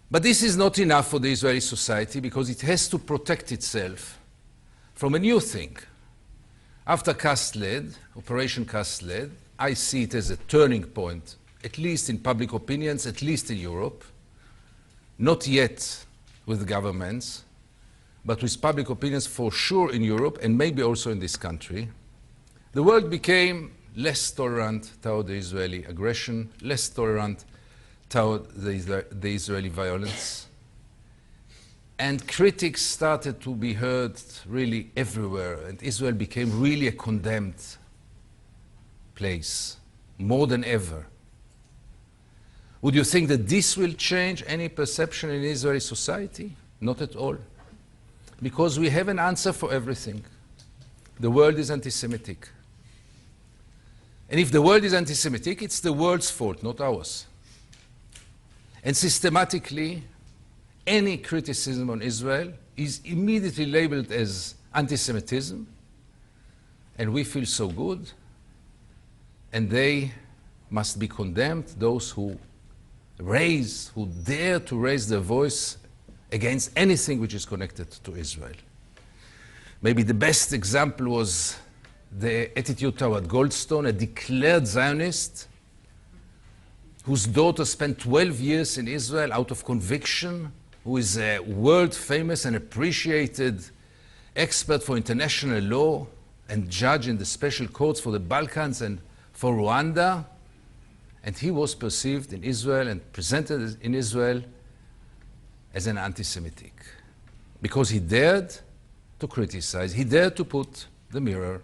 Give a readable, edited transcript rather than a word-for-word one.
But this is not enough for the Israeli society because it has to protect itself from a new thing. After Cast-Lead, Operation Cast-Lead, I see it as a turning point, at least in public opinions, at least in Europe, not yet with governments, but with public opinions for sure in Europe and maybe also in this country. The world became less tolerant toward the Israeli aggression, less tolerant toward the Israeli violence. And critics started to be heard really everywhere, and Israel became really a condemned place, more than ever. Would you think that this will change any perception in Israeli society? Not at all. Because we have an answer for everything. The world is anti-Semitic. And if the world is anti-Semitic, it's the world's fault, not ours. And systematically, any criticism on Israel is immediately labeled as anti-Semitism, and we feel so good, and they must be condemned, those who dare to raise their voice against anything which is connected to Israel. Maybe the best example was the attitude toward Goldstone, a declared Zionist, whose daughter spent 12 years in Israel out of conviction, who is a world-famous and appreciated expert for international law and judge in the special courts for the Balkans and for Rwanda. And he was perceived in Israel and presented in Israel as an anti-Semitic because he dared to criticize, he dared to put the mirror